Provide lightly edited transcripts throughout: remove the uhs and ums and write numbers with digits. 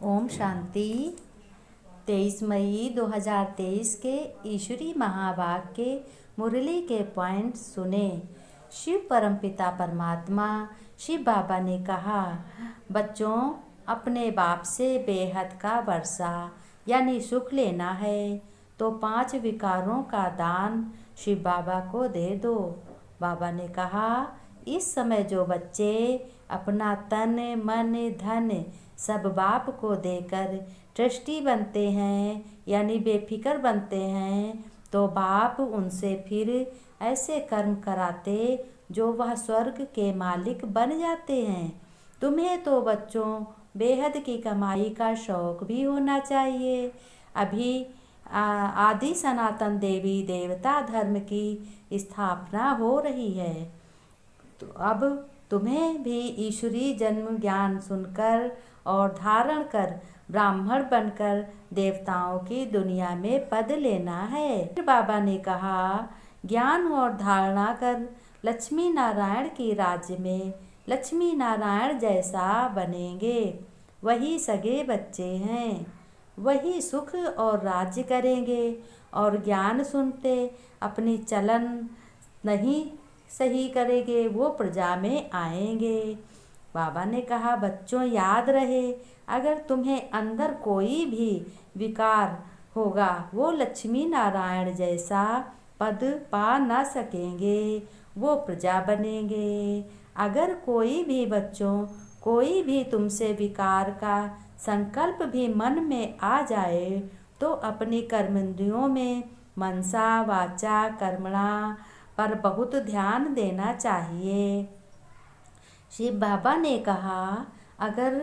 ओम शांति। 23 मई 2023 के ईश्वरी महावाक्य मुरली के पॉइंट सुने। शिव परमपिता परमात्मा शिव बाबा ने कहा, बच्चों, अपने बाप से बेहद का वर्षा यानी सुख लेना है तो 5 विकारों का दान शिव बाबा को दे दो। बाबा ने कहा, इस समय जो बच्चे अपना तन मन धन सब बाप को देकर ट्रस्टी बनते हैं यानी बेफिक्र बनते हैं, तो बाप उनसे फिर ऐसे कर्म कराते जो वह स्वर्ग के मालिक बन जाते हैं। तुम्हें तो बच्चों बेहद की कमाई का शौक भी होना चाहिए। अभी आदि सनातन देवी देवता धर्म की स्थापना हो रही है, तो अब तुम्हें भी ईश्वरी जन्म ज्ञान सुनकर और धारण कर ब्राह्मण बनकर देवताओं की दुनिया में पद लेना है। फिर बाबा ने कहा, ज्ञान और धारणा कर लक्ष्मी नारायण की राज्य में लक्ष्मी नारायण जैसा बनेंगे। वही सगे बच्चे हैं, वही सुख और राज्य करेंगे और ज्ञान सुनते अपनी चलन नहीं सही करेंगे वो प्रजा में आएंगे। बाबा ने कहा, बच्चों याद रहे, अगर तुम्हें अंदर कोई भी विकार होगा वो लक्ष्मी नारायण जैसा पद पा न सकेंगे, वो प्रजा बनेंगे। अगर कोई भी बच्चों कोई भी तुमसे विकार का संकल्प भी मन में आ जाए तो अपनी कर्मेंद्रियों में मनसा वाचा कर्मणा पर बहुत ध्यान देना चाहिए। शिव बाबा ने कहा, अगर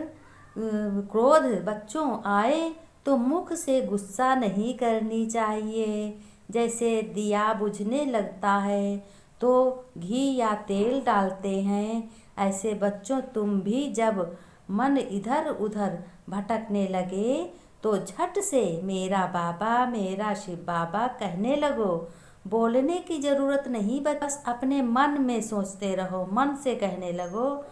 क्रोध बच्चों आए तो मुख से गुस्सा नहीं करनी चाहिए। जैसे दिया बुझने लगता है तो घी या तेल डालते हैं, ऐसे बच्चों तुम भी जब मन इधर उधर भटकने लगे तो झट से मेरा बाबा मेरा शिव बाबा कहने लगो। बोलने की ज़रूरत नहीं, बस अपने मन में सोचते रहो, मन से कहने लगो।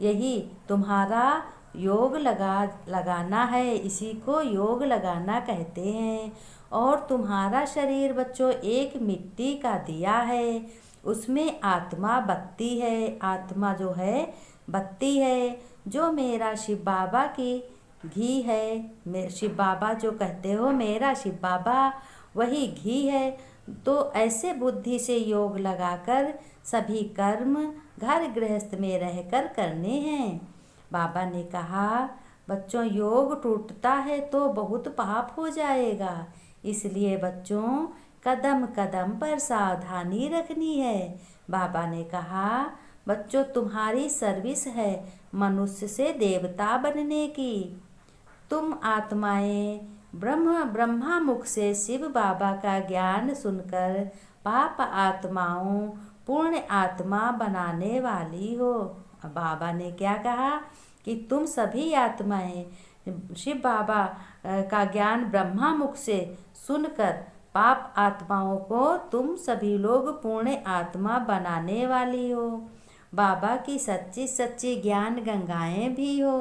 यही तुम्हारा योग लगाना है, इसी को योग लगाना कहते हैं। और तुम्हारा शरीर बच्चों एक मिट्टी का दिया है, उसमें आत्मा बत्ती है। आत्मा जो है बत्ती है, जो मेरा शिव बाबा की घी है। शिव बाबा जो कहते हो मेरा शिव बाबा वही घी है। तो ऐसे बुद्धि से योग लगाकर सभी कर्म घर गृहस्थ में रहकर करने हैं। बाबा ने कहा, बच्चों योग टूटता है तो बहुत पाप हो जाएगा, इसलिए बच्चों कदम कदम पर सावधानी रखनी है। बाबा ने कहा, बच्चों तुम्हारी सर्विस है मनुष्य से देवता बनने की। तुम आत्माएं ब्रह्मा मुख से शिव बाबा का ज्ञान सुनकर पाप आत्माओं पूर्ण आत्मा बनाने वाली हो। बाबा ने क्या कहा कि तुम सभी आत्माएं शिव बाबा का ज्ञान ब्रह्मा मुख से सुनकर पाप आत्माओं को तुम सभी लोग पूर्ण आत्मा बनाने वाली हो। बाबा की सच्ची सच्ची ज्ञान गंगाएं भी हो।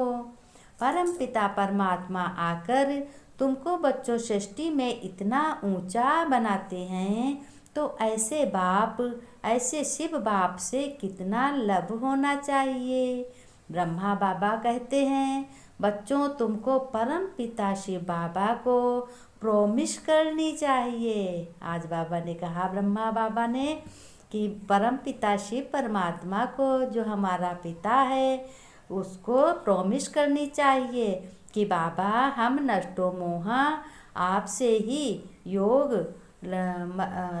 परम पिता परमात्मा आकर तुमको बच्चों सृष्टि में इतना ऊंचा बनाते हैं, तो ऐसे बाप ऐसे शिव बाप से कितना लव होना चाहिए। ब्रह्मा बाबा कहते हैं, बच्चों तुमको परम पिता शिव बाबा को प्रॉमिस करनी चाहिए। आज बाबा ने कहा, ब्रह्मा बाबा ने, कि परम पिता शिव परमात्मा को जो हमारा पिता है उसको प्रॉमिस करनी चाहिए कि बाबा हम नष्टो मोहा आपसे ही योग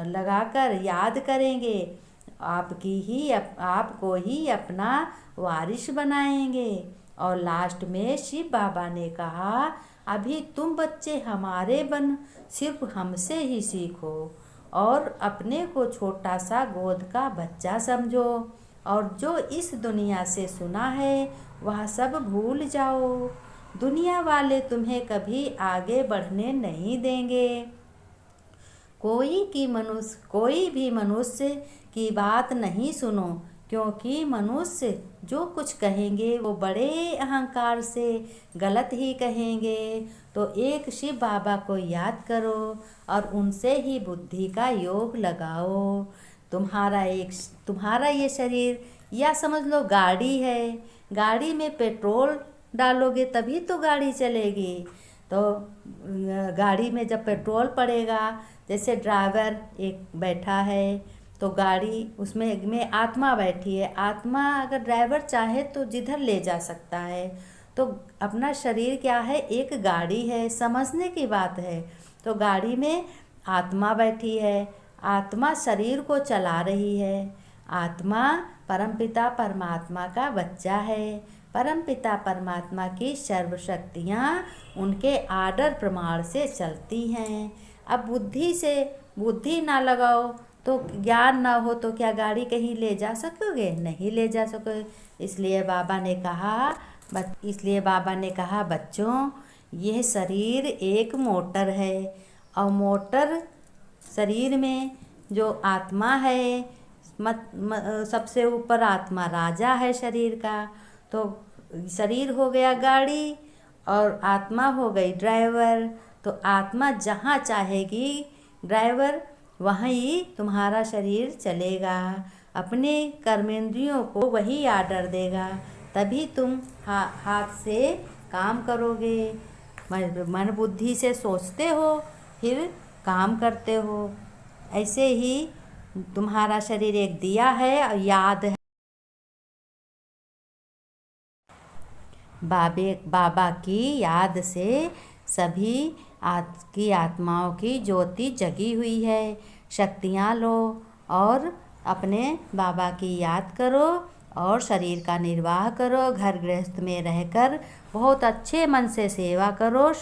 लगाकर याद करेंगे, आपको ही अपना वारिस बनाएंगे। और लास्ट में शिव बाबा ने कहा, अभी तुम बच्चे हमारे बन सिर्फ हमसे ही सीखो और अपने को छोटा सा गोद का बच्चा समझो, और जो इस दुनिया से सुना है वह सब भूल जाओ। दुनिया वाले तुम्हें कभी आगे बढ़ने नहीं देंगे। कोई भी मनुष्य की बात नहीं सुनो, क्योंकि मनुष्य जो कुछ कहेंगे वो बड़े अहंकार से गलत ही कहेंगे। तो एक शिव बाबा को याद करो और उनसे ही बुद्धि का योग लगाओ। तुम्हारा ये शरीर या समझ लो गाड़ी है, गाड़ी में पेट्रोल डालोगे तभी तो गाड़ी चलेगी। तो गाड़ी में जब पेट्रोल पड़ेगा, जैसे ड्राइवर एक बैठा है तो गाड़ी उसमें आत्मा बैठी है, आत्मा अगर ड्राइवर चाहे तो जिधर ले जा सकता है। तो अपना शरीर क्या है, एक गाड़ी है, समझने की बात है। तो गाड़ी में आत्मा बैठी है, आत्मा शरीर को चला रही है। आत्मा परमपिता परमात्मा का बच्चा है। परमपिता परमात्मा की सर्व शक्तियाँ उनके आर्डर प्रमाण से चलती हैं। अब बुद्धि ना लगाओ तो ज्ञान ना हो तो क्या गाड़ी कहीं ले जा सकोगे? नहीं ले जा सकोगे। इसलिए बाबा ने कहा बच्चों, यह शरीर एक मोटर है और मोटर शरीर में जो आत्मा है, सबसे ऊपर आत्मा राजा है शरीर का। तो शरीर हो गया गाड़ी और आत्मा हो गई ड्राइवर। तो आत्मा जहाँ चाहेगी ड्राइवर वहीं तुम्हारा शरीर चलेगा। अपने कर्मेंद्रियों को वही आर्डर देगा, तभी तुम हाथ से काम करोगे। मन बुद्धि से सोचते हो फिर काम करते हो। ऐसे ही तुम्हारा शरीर एक दिया है और याद है। बाबा की याद से सभी की आत्माओं की ज्योति जगी हुई है। शक्तियाँ लो और अपने बाबा की याद करो और शरीर का निर्वाह करो। घर गृहस्थ में रहकर बहुत अच्छे मन से सेवा करो।